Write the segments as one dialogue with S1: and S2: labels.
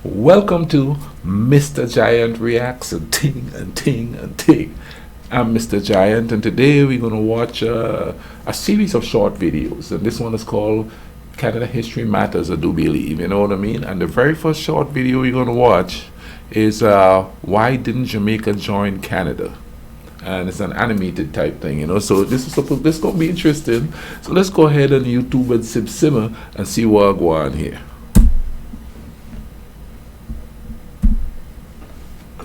S1: Welcome to Mr. Giant Reacts and Ting and Ting and Ting. I'm Mr. Giant, and today we're going to watch a series of short videos. And this one is called Canada History Matters, I do believe, you know what I mean? And the very first short video we're going to watch is Why Didn't Jamaica Join Canada? And it's an animated type thing, you know. So this is going to be interesting. So let's go ahead and YouTube and simmer and see what I go on here.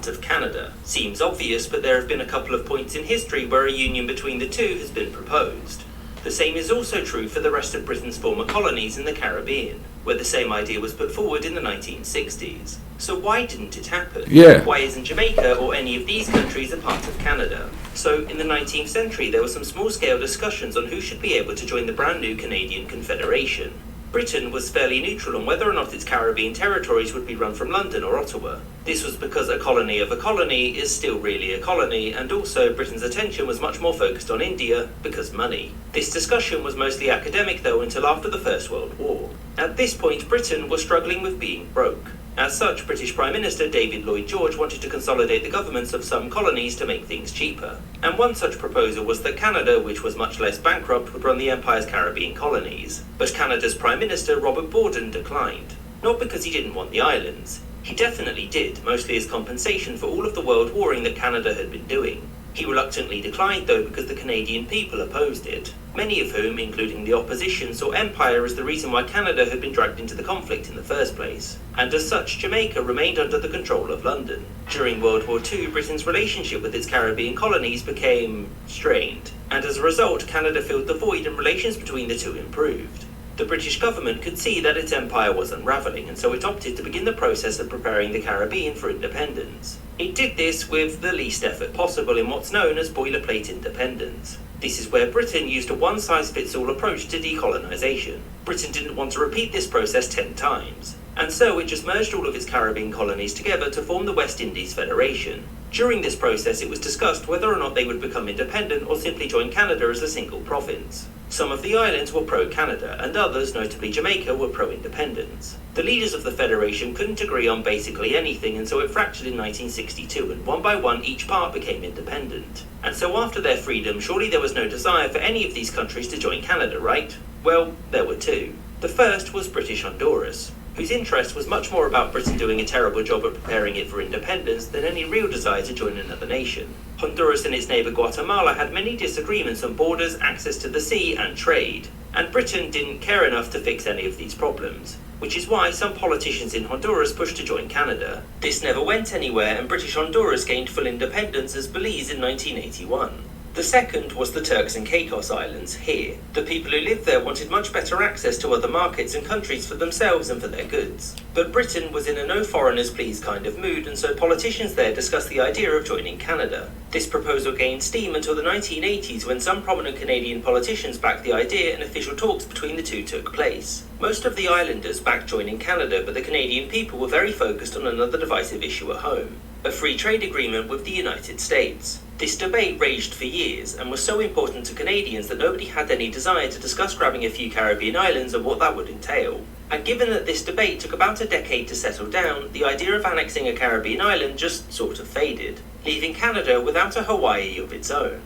S2: Of Canada seems obvious, but there have been a couple of points in history where a union between the two has been proposed. The same is also true for the rest of Britain's former colonies in the Caribbean, where the same idea was put forward in the 1960s. So why didn't it happen?
S1: Yeah.
S2: Why isn't Jamaica or any of these countries a part of Canada? So in the 19th century there were some small-scale discussions on who should be able to join the brand new Canadian Confederation. Britain was fairly neutral on whether or not its Caribbean territories would be run from London or Ottawa. This was because a colony of a colony is still really a colony, and also Britain's attention was much more focused on India because money. This discussion was mostly academic though until after the First World War. At this point, Britain was struggling with being broke. As such, British Prime Minister David Lloyd George wanted to consolidate the governments of some colonies to make things cheaper. And one such proposal was that Canada, which was much less bankrupt, would run the Empire's Caribbean colonies. But Canada's Prime Minister Robert Borden declined. Not because he didn't want the islands. He definitely did, mostly as compensation for all of the world warring that Canada had been doing. He reluctantly declined though because the Canadian people opposed it, many of whom, including the opposition, saw empire as the reason why Canada had been dragged into the conflict in the first place. And as such, Jamaica remained under the control of London. During World War II, Britain's relationship with its Caribbean colonies became strained, and as a result, Canada filled the void and relations between the two improved. The British government could see that its empire was unravelling, and so it opted to begin the process of preparing the Caribbean for independence. It did this with the least effort possible in what's known as boilerplate independence. This is where Britain used a one-size-fits-all approach to decolonisation. Britain didn't want to repeat this process 10 times, and so it just merged all of its Caribbean colonies together to form the West Indies Federation. During this process, it was discussed whether or not they would become independent or simply join Canada as a single province. Some of the islands were pro-Canada, and others, notably Jamaica, were pro-independence. The leaders of the Federation couldn't agree on basically anything, and so it fractured in 1962, and one by one each part became independent. And so after their freedom, surely there was no desire for any of these countries to join Canada, right? Well, there were two. The first was British Honduras, whose interest was much more about Britain doing a terrible job at preparing it for independence than any real desire to join another nation. Honduras and its neighbour Guatemala had many disagreements on borders, access to the sea, and trade, and Britain didn't care enough to fix any of these problems, which is why some politicians in Honduras pushed to join Canada. This never went anywhere, and British Honduras gained full independence as Belize in 1981. The second was the Turks and Caicos Islands here. The people who lived there wanted much better access to other markets and countries for themselves and for their goods. But Britain was in a no foreigners please kind of mood, and so politicians there discussed the idea of joining Canada. This proposal gained steam until the 1980s, when some prominent Canadian politicians backed the idea and official talks between the two took place. Most of the islanders backed joining Canada, but the Canadian people were very focused on another divisive issue at home: a free trade agreement with the United States. This debate raged for years and was so important to Canadians that nobody had any desire to discuss grabbing a few Caribbean islands and what that would entail. And given that this debate took about a decade to settle down, the idea of annexing a Caribbean island just sort of faded, leaving Canada without a Hawaii of its own.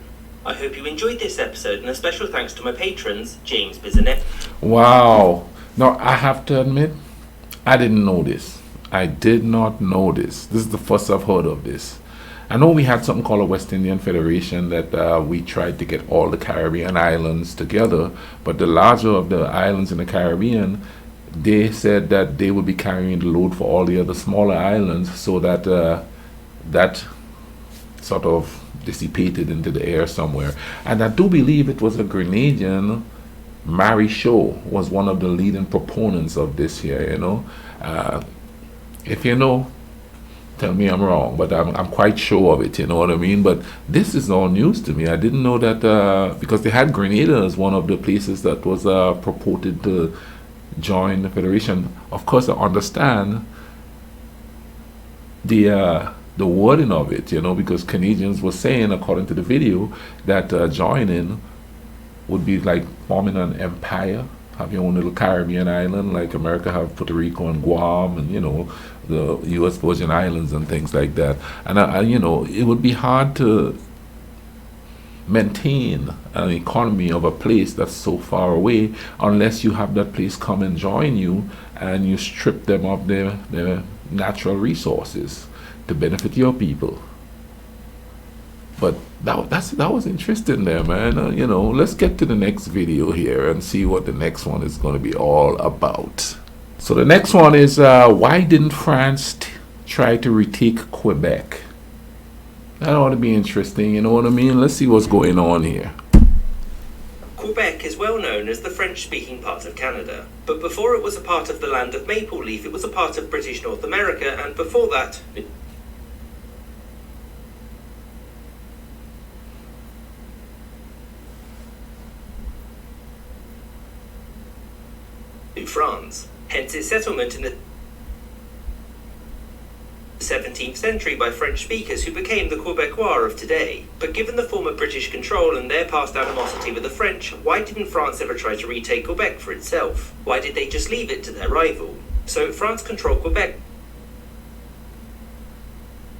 S2: I hope you enjoyed this episode, and a special thanks to my patrons, James Bizanet.
S1: Wow. Now, I have to admit, I didn't know this. I did not know this. This is the first I've heard of this. I know we had something called a West Indian Federation that we tried to get all the Caribbean islands together, but the larger of the islands in the Caribbean, they said that they would be carrying the load for all the other smaller islands, so that that sort of dissipated into the air somewhere. And I do believe it was a Grenadian, Mary Shaw, was one of the leading proponents of this here, you know. If you know, tell me I'm wrong, but I'm quite sure of it, you know what I mean? But this is all news to me. I didn't know that, because they had Grenada as one of the places that was purported to join the Federation. Of course, I understand the wording of it, you know, because Canadians were saying, according to the video, that joining would be like forming an empire have your own little Caribbean island, like America have Puerto Rico and Guam, and the U.S. Virgin Islands and things like that. And it would be hard to maintain an economy of a place that's so far away unless you have that place come and join you and you strip them of their natural resources to benefit your people. But that was interesting there, man. Let's get to the next video here and see what the next one is going to be all about. So the next one is why didn't France try to retake Quebec? That ought to be interesting, you know what I mean? Let's see what's going on here.
S2: Quebec is well known as the French-speaking part of Canada, but before it was a part of the land of Maple Leaf, it was a part of British North America, and before that, New France. Hence its settlement in the 17th century by French speakers who became the Quebecois of today. But given the former British control and their past animosity with the French, why didn't France ever try to retake Quebec for itself? Why did they just leave it to their rival? So France controlled Quebec.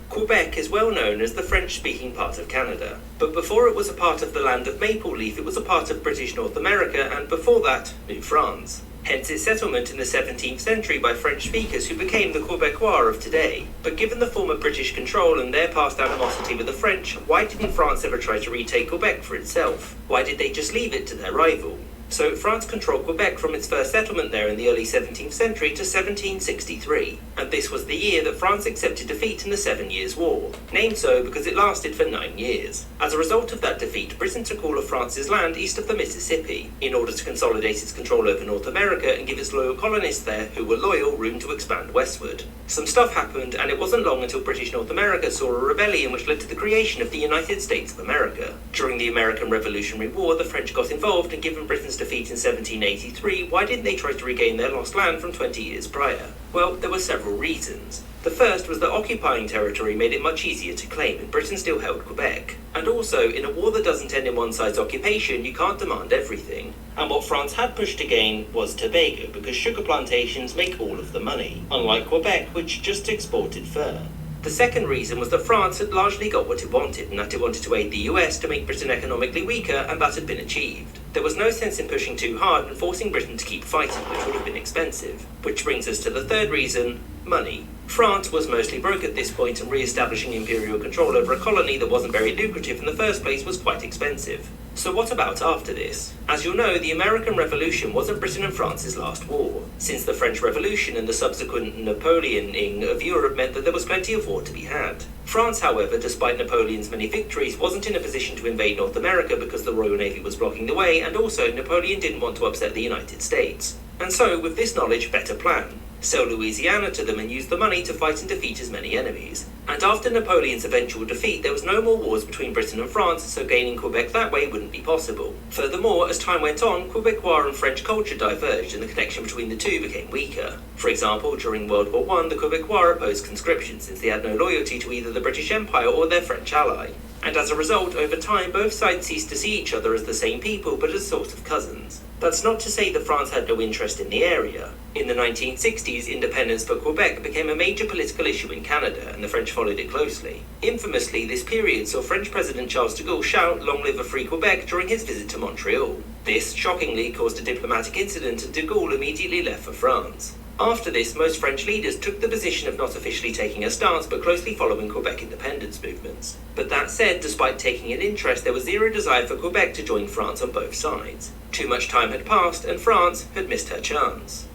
S2: Quebec is well known as the French-speaking part of Canada, but before it was a part of the land of Maple Leaf, it was a part of British North America, and before that, New France. Hence its settlement in the 17th century by French speakers who became the Quebecois of today. But given the former British control and their past animosity with the French, why didn't France ever try to retake Quebec for itself? Why did they just leave it to their rival? So France controlled Quebec from its first settlement there in the early 17th century to 1763, and this was the year that France accepted defeat in the 7 Years' War, named so because it lasted for 9 years. As a result of that defeat, Britain took all of France's land east of the Mississippi, in order to consolidate its control over North America and give its loyal colonists there, who were loyal, room to expand westward. Some stuff happened, and it wasn't long until British North America saw a rebellion which led to the creation of the United States of America. During the American Revolutionary War, the French got involved, and given Britain's defeat in 1783, why didn't they try to regain their lost land from 20 years prior? Well, there were several reasons. The first was that occupying territory made it much easier to claim, and Britain still held Quebec. And also, in a war that doesn't end in one side's occupation, you can't demand everything. And what France had pushed to gain was Tobago, because sugar plantations make all of the money, unlike Quebec, which just exported fur. The second reason was that France had largely got what it wanted, and that it wanted to aid the US to make Britain economically weaker, and that had been achieved. There was no sense in pushing too hard and forcing Britain to keep fighting, which would have been expensive. Which brings us to the third reason: money. France was mostly broke at this point, and re-establishing imperial control over a colony that wasn't very lucrative in the first place was quite expensive. So what about after this? As you'll know, the American Revolution wasn't Britain and France's last war, since the French Revolution and the subsequent Napoleoning of Europe meant that there was plenty of war to be had. France, however, despite Napoleon's many victories, wasn't in a position to invade North America because the Royal Navy was blocking the way, and also Napoleon didn't want to upset the United States. And so, with this knowledge, better plan. Sell Louisiana to them and use the money to fight and defeat as many enemies. And after Napoleon's eventual defeat, there was no more wars between Britain and France, so gaining Quebec that way wouldn't be possible. Furthermore, as time went on, Quebecois and French culture diverged, and the connection between the two became weaker. For example, during World War I, the Quebecois opposed conscription, since they had no loyalty to either the British Empire or their French ally. And as a result, over time, both sides ceased to see each other as the same people, but as sort of cousins. That's not to say that France had no interest in the area. In the 1960s, independence for Quebec became a major political issue in Canada, and the French followed it closely. Infamously, this period saw French President Charles de Gaulle shout, "Long live a free Quebec," during his visit to Montreal. This, shockingly, caused a diplomatic incident, and de Gaulle immediately left for France. After this, most French leaders took the position of not officially taking a stance, but closely following Quebec independence movements. But that said, despite taking an interest, there was zero desire for Quebec to join France on both sides. Too much time had passed, and France had missed her chance.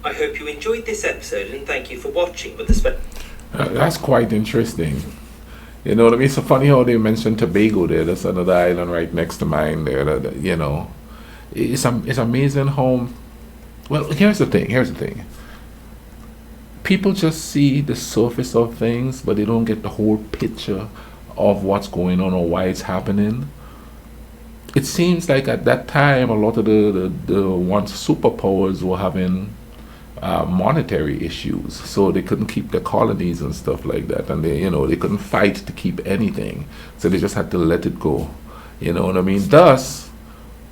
S2: I hope you enjoyed this episode, and thank you for watching with the
S1: that's quite interesting. You know what I mean? It's so funny how they mentioned Tobago there. That's another island right next to mine there. It's amazing how... Well, here's the thing. People just see the surface of things, but they don't get the whole picture of what's going on or why it's happening. It seems like at that time, a lot of the once superpowers were having monetary issues, so they couldn't keep their colonies and stuff like that, and they couldn't fight to keep anything, so they just had to let it go. You know what I mean? Thus,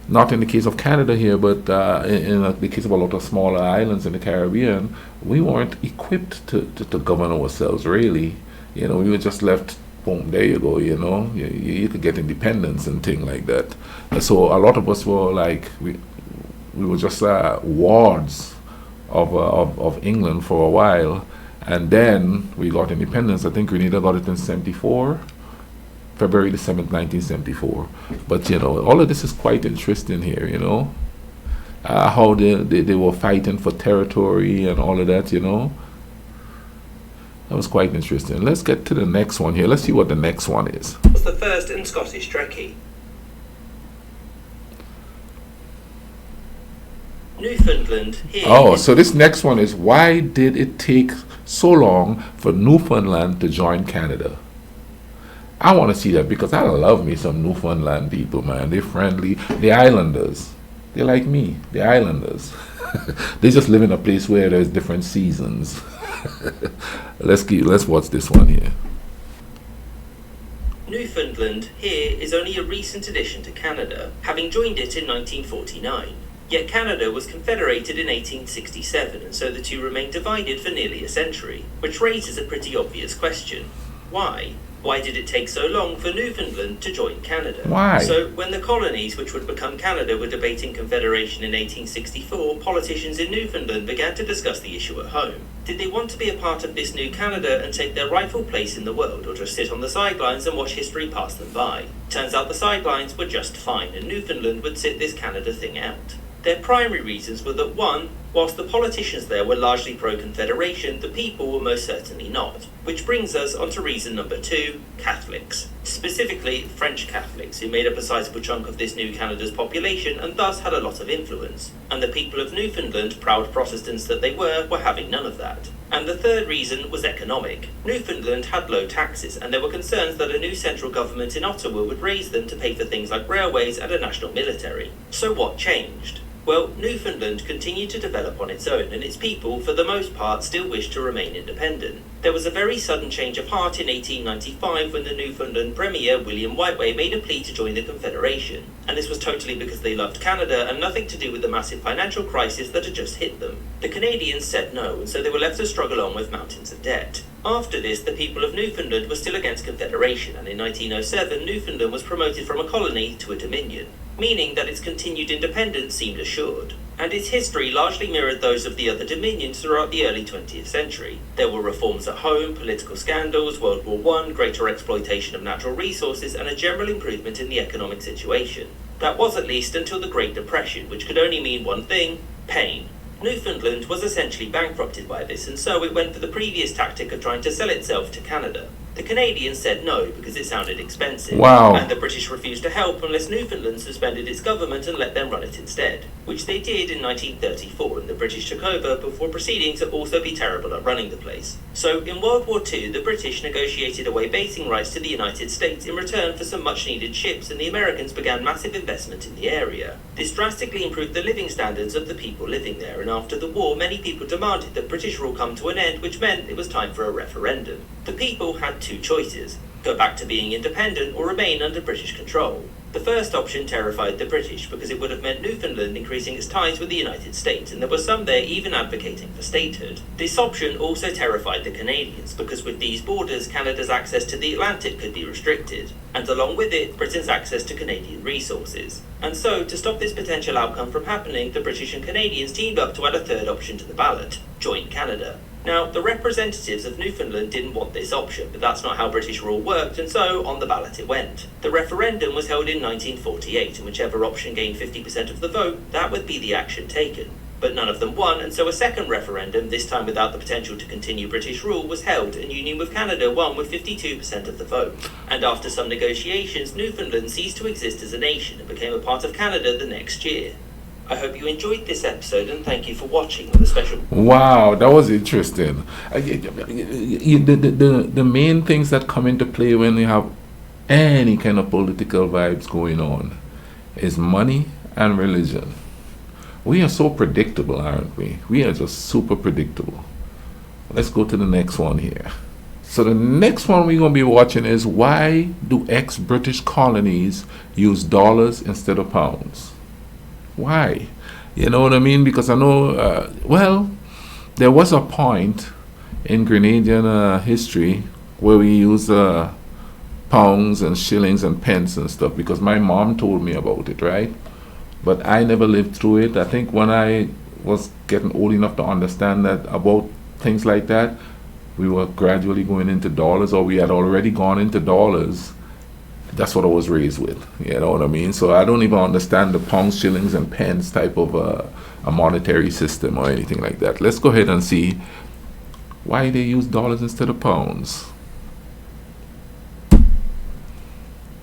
S1: Not in the case of Canada here, but in the case of a lot of smaller islands in the Caribbean, we weren't equipped to govern ourselves, really. We were just left, boom, there you go, you could get independence and things like that. And so a lot of us were like, we were just wards of England for a while, and then we got independence. I think Grenada got it in 74. February the 7th, 1974. But, all of this is quite interesting here, how they were fighting for territory and all of that, That was quite interesting. Let's get to the next one here. Let's see what the next one is.
S2: Was the first and Scottish Trekkie. Newfoundland here.
S1: Oh, so this next one is, why did it take so long for Newfoundland to join Canada? I want to see that because I love me some Newfoundland people, man. They're friendly. The islanders, they're like me. The islanders, they just live in a place where there's different seasons. Let's watch this one here.
S2: Newfoundland here is only a recent addition to Canada, having joined it in 1949. Yet Canada was confederated in 1867, and so the two remained divided for nearly a century, which raises a pretty obvious question. Why? Why did it take so long for Newfoundland to join Canada?
S1: Why?
S2: So, when the colonies which would become Canada were debating confederation in 1864, politicians in Newfoundland began to discuss the issue at home. Did they want to be a part of this new Canada and take their rightful place in the world, or just sit on the sidelines and watch history pass them by? Turns out the sidelines were just fine, and Newfoundland would sit this Canada thing out. Their primary reasons were that 1. Whilst the politicians there were largely pro-confederation, the people were most certainly not. Which brings us on to reason number 2, Catholics. Specifically, French Catholics, who made up a sizable chunk of this new Canada's population and thus had a lot of influence. And the people of Newfoundland, proud Protestants that they were having none of that. And the third reason was economic. Newfoundland had low taxes, and there were concerns that a new central government in Ottawa would raise them to pay for things like railways and a national military. So what changed? Well, Newfoundland continued to develop on its own, and its people, for the most part, still wished to remain independent. There was a very sudden change of heart in 1895 when the Newfoundland Premier, William Whiteway, made a plea to join the Confederation. And this was totally because they loved Canada and nothing to do with the massive financial crisis that had just hit them. The Canadians said no, and so they were left to struggle on with mountains of debt. After this, the people of Newfoundland were still against Confederation, and in 1907, Newfoundland was promoted from a colony to a dominion, meaning that its continued independence seemed assured. And its history largely mirrored those of the other dominions throughout the early 20th century. There were reforms at home, political scandals, World War I, greater exploitation of natural resources, and a general improvement in the economic situation. That was at least until the Great Depression, which could only mean one thing: pain. Newfoundland was essentially bankrupted by this, and so it went for the previous tactic of trying to sell itself to Canada. The Canadians said no because it sounded expensive.
S1: Wow.
S2: And the British refused to help unless Newfoundland suspended its government and let them run it instead, which they did in 1934, and the British took over before proceeding to also be terrible at running the place. So in World War II, the British negotiated away basing rights to the United States in return for some much needed ships, and the Americans began massive investment in the area. This drastically improved the living standards of the people living there, and after the war, many people demanded that British rule come to an end, which meant it was time for a referendum. The people had two choices: go back to being independent or remain under British control. The first option terrified the British because it would have meant Newfoundland increasing its ties with the United States, and there were some there even advocating for statehood. This option also terrified the Canadians because with these borders, Canada's access to the Atlantic could be restricted, and along with it, Britain's access to Canadian resources. And so, to stop this potential outcome from happening, the British and Canadians teamed up to add a third option to the ballot: join Canada. Now, the representatives of Newfoundland didn't want this option, but that's not how British rule worked, and so on the ballot it went. The referendum was held in 1948, and whichever option gained 50% of the vote, that would be the action taken. But none of them won, and so a second referendum, this time without the potential to continue British rule, was held, and union with Canada won with 52% of the vote. And after some negotiations, Newfoundland ceased to exist as a nation and became a part of Canada the next year. I hope you enjoyed this episode, and thank you for watching with a special...
S1: Wow, that was interesting. The main things that come into play when you have any kind of political vibes going on is money and religion. We are so predictable, aren't we? We are just super predictable. Let's go to the next one here. So the next one we're going to be watching is, why do ex-British colonies use dollars instead of pounds? Why? You know what I mean? Because I know, well, there was a point in Grenadian history where we used pounds and shillings and pence and stuff because my mom told me about it, right? But I never lived through it. I think when I was getting old enough to understand that about things like that, we were gradually going into dollars, or we had already gone into dollars. That's what I was raised with. You know what I mean? So I don't even understand the pounds, shillings, and pence type of a monetary system or anything like that. Let's go ahead and see why they use dollars instead of pounds.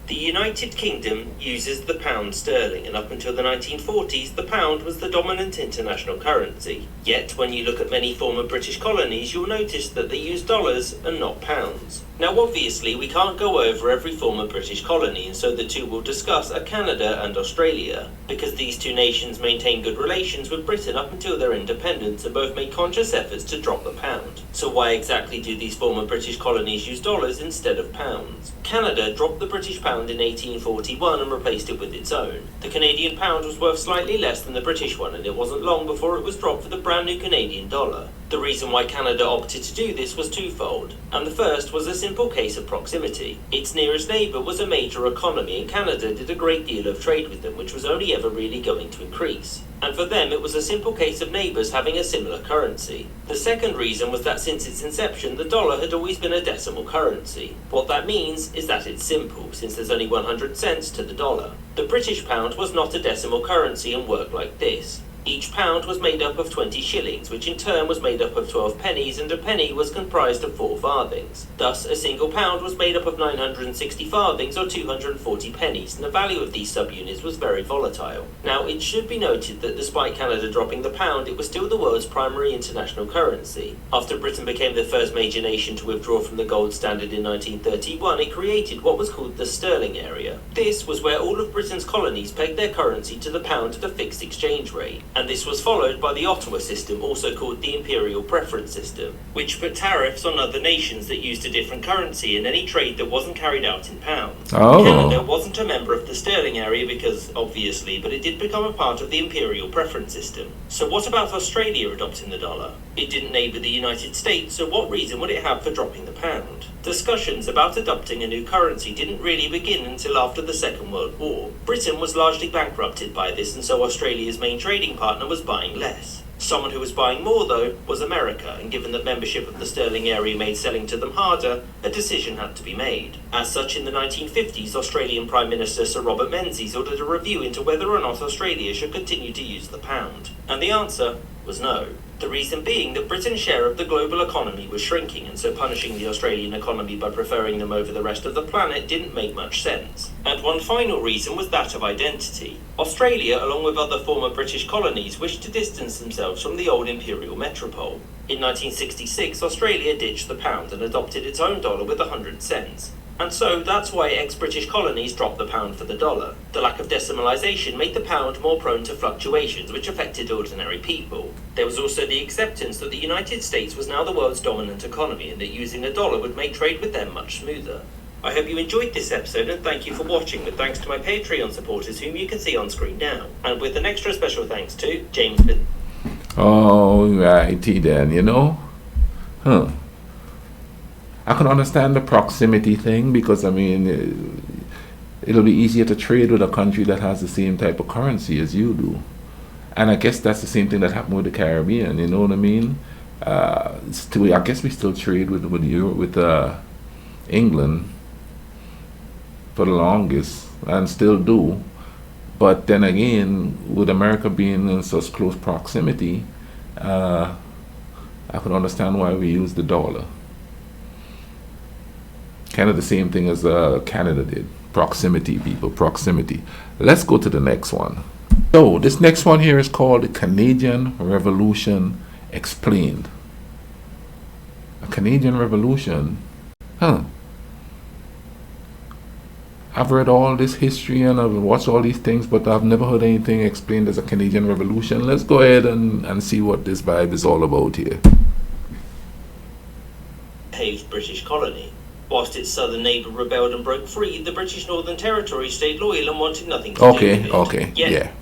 S2: The United Kingdom uses the pound sterling, and up until the 1940s, the pound was the dominant international currency. Yet, when you look at many former British colonies, you'll notice that they use dollars and not pounds. Now, obviously, we can't go over every former British colony, and so the two we'll discuss are Canada and Australia, because these two nations maintained good relations with Britain up until their independence and both made conscious efforts to drop the pound. So why exactly do these former British colonies use dollars instead of pounds? Canada dropped the British pound in 1841 and replaced it with its own. The Canadian pound was worth slightly less than the British one, and it wasn't long before it was dropped for the brand new Canadian dollar. The reason why Canada opted to do this was twofold, and the first was a simple case of proximity. Its nearest neighbour was a major economy, and Canada did a great deal of trade with them, which was only ever really going to increase. And for them, it was a simple case of neighbours having a similar currency. The second reason was that since its inception, the dollar had always been a decimal currency. What that means is that it's simple, since there's only 100 cents to the dollar. The British pound was not a decimal currency and worked like this. Each pound was made up of 20 shillings, which in turn was made up of 12 pennies, and a penny was comprised of 4 farthings. Thus, a single pound was made up of 960 farthings, or 240 pennies, and the value of these subunits was very volatile. Now, it should be noted that despite Canada dropping the pound, it was still the world's primary international currency. After Britain became the first major nation to withdraw from the gold standard in 1931, it created what was called the sterling area. This was where all of Britain's colonies pegged their currency to the pound at a fixed exchange rate. And this was followed by the Ottawa system, also called the Imperial Preference System, which put tariffs on other nations that used a different currency in any trade that wasn't carried out in pounds.
S1: Oh.
S2: Canada wasn't a member of the sterling area because, obviously, but it did become a part of the Imperial Preference System. So what about Australia adopting the dollar? It didn't neighbour the United States, so what reason would it have for dropping the pound? Discussions about adopting a new currency didn't really begin until after the Second World War. Britain was largely bankrupted by this, and so Australia's main trading partner was buying less. Someone who was buying more, though, was America, and given that membership of the sterling area made selling to them harder, a decision had to be made. As such, in the 1950s, Australian Prime Minister Sir Robert Menzies ordered a review into whether or not Australia should continue to use the pound. And the answer was no. The reason being that Britain's share of the global economy was shrinking, and so punishing the Australian economy by preferring them over the rest of the planet didn't make much sense. And one final reason was that of identity. Australia, along with other former British colonies, wished to distance themselves from the old imperial metropole. In 1966, Australia ditched the pound and adopted its own dollar with 100 cents. And so that's why ex-British colonies dropped the pound for the dollar. The lack of decimalisation made the pound more prone to fluctuations, which affected ordinary people. There was also the acceptance that the United States was now the world's dominant economy, and that using a dollar would make trade with them much smoother. I hope you enjoyed this episode, and thank you for watching, with thanks to my Patreon supporters whom you can see on screen now. And with an extra special thanks to James Bin.
S1: Oh, righty then, you know? I can understand the proximity thing because, I mean, it'll be easier to trade with a country that has the same type of currency as you do. And I guess that's the same thing that happened with the Caribbean, you know what I mean? I guess we still trade with England for the longest and still do. But then again, with America being in such close proximity, I can understand why we use the dollar. Kind of the same thing as Canada did. Proximity, people, proximity. Let's go to the next one. So, this next one here is called the Canadian Revolution Explained. A Canadian Revolution? I've read all this history and I've watched all these things, but I've never heard anything explained as a Canadian Revolution. Let's go ahead and see what this vibe is all about here.
S2: Behaved British colony. Whilst its southern neighbour rebelled and broke free, the British Northern Territory stayed loyal and wanted nothing to do with it.
S1: Okay,
S2: Yet,
S1: yeah.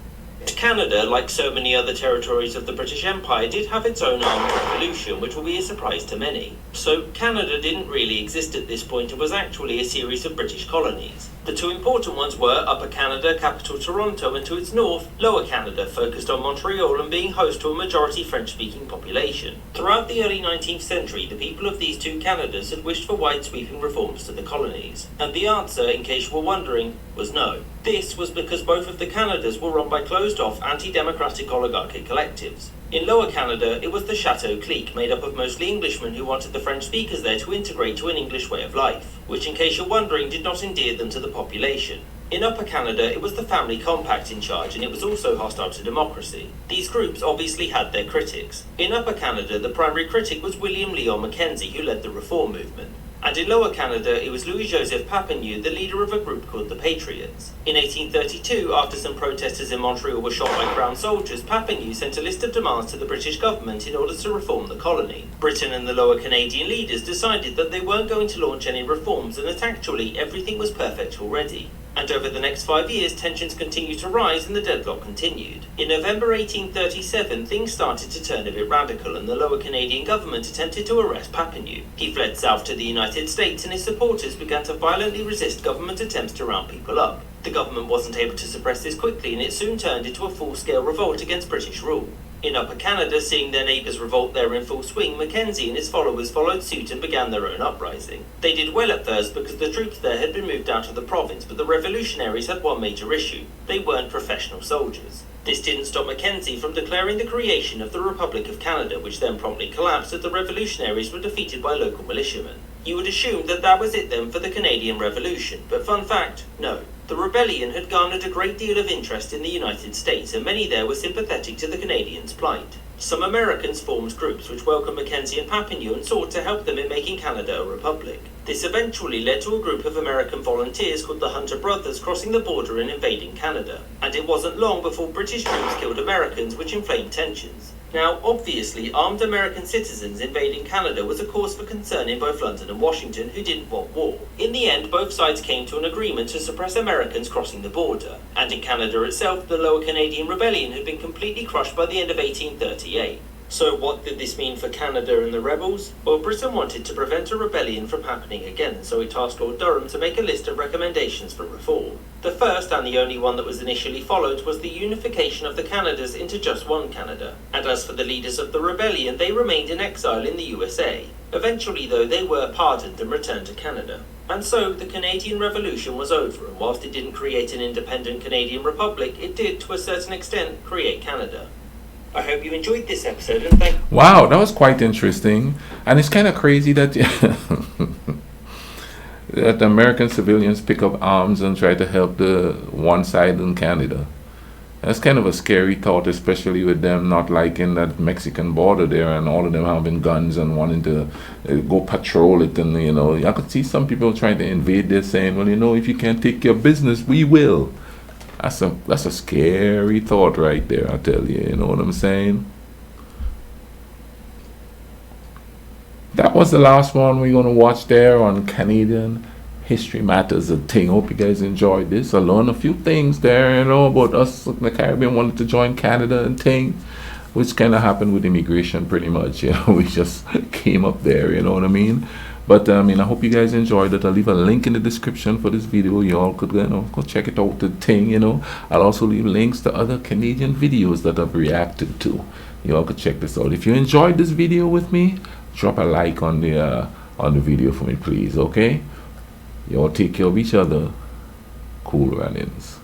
S2: Canada, like so many other territories of the British Empire, did have its own armed revolution, which will be a surprise to many. So Canada didn't really exist at this point and was actually a series of British colonies. The two important ones were Upper Canada, capital Toronto, and to its north, Lower Canada, focused on Montreal and being host to a majority French-speaking population. Throughout the early 19th century, the people of these two Canadas had wished for wide-sweeping reforms to the colonies. And the answer, in case you were wondering, was no. This was because both of the Canadas were run by closed-off, anti-democratic oligarchic collectives. In Lower Canada, it was the Chateau clique, made up of mostly Englishmen who wanted the French speakers there to integrate to an English way of life, which, in case you're wondering, did not endear them to the population. In Upper Canada, it was the Family Compact in charge, and it was also hostile to democracy. These groups obviously had their critics. In Upper Canada, the primary critic was William Lyon Mackenzie, who led the Reform movement. And in Lower Canada, it was Louis-Joseph Papineau, the leader of a group called the Patriots. In 1832, after some protesters in Montreal were shot by Crown soldiers, Papineau sent a list of demands to the British government in order to reform the colony. Britain and the Lower Canadian leaders decided that they weren't going to launch any reforms and that actually everything was perfect already. And over the next 5 years, tensions continued to rise and the deadlock continued. In November 1837, things started to turn a bit radical and the Lower Canadian government attempted to arrest Papineau. He fled south to the United States and his supporters began to violently resist government attempts to round people up. The government wasn't able to suppress this quickly and it soon turned into a full-scale revolt against British rule. In Upper Canada, seeing their neighbours revolt there in full swing, Mackenzie and his followers followed suit and began their own uprising. They did well at first because the troops there had been moved out of the province, but the revolutionaries had one major issue: they weren't professional soldiers. This didn't stop Mackenzie from declaring the creation of the Republic of Canada, which then promptly collapsed as the revolutionaries were defeated by local militiamen. You would assume that was it then for the Canadian Revolution, but fun fact, no. The rebellion had garnered a great deal of interest in the United States, and many there were sympathetic to the Canadians' plight. Some Americans formed groups which welcomed Mackenzie and Papineau and sought to help them in making Canada a republic. This eventually led to a group of American volunteers called the Hunter Brothers crossing the border and invading Canada. And it wasn't long before British troops killed Americans, which inflamed tensions. Now, obviously, armed American citizens invading Canada was a cause for concern in both London and Washington, who didn't want war. In the end, both sides came to an agreement to suppress Americans crossing the border, and in Canada itself, the Lower Canadian Rebellion had been completely crushed by the end of 1838. So what did this mean for Canada and the rebels? Well, Britain wanted to prevent a rebellion from happening again, so he tasked Lord Durham to make a list of recommendations for reform. The first, and the only one that was initially followed, was the unification of the Canadas into just one Canada. And as for the leaders of the rebellion, they remained in exile in the USA. Eventually, though, they were pardoned and returned to Canada. And so, the Canadian Revolution was over, and whilst it didn't create an independent Canadian Republic, it did, to a certain extent, create Canada. I hope you enjoyed this episode and thank you.
S1: Wow, that was quite interesting. And it's kind of crazy that that American civilians pick up arms and try to help the one side in Canada. That's kind of a scary thought, especially with them not liking that Mexican border there and all of them having guns and wanting to go patrol it. And, I could see some people trying to invade there saying, well, if you can't take your business, we will. That's a scary thought right there, I tell you. You know what I'm saying? That was the last one we're going to watch there on Canadian History Matters a Thing. Hope you guys enjoyed this. I learned a few things there, about us in the Caribbean wanted to join Canada and thing, which kind of happened with immigration pretty much. We just came up there, you know what I mean? But I hope you guys enjoyed it. I'll leave a link in the description for this video. You all could go check it out, the thing, I'll also leave links to other Canadian videos that I've reacted to. You all could check this out. If you enjoyed this video with me, drop a like on the video for me, please, okay? You all take care of each other. Cool runnings.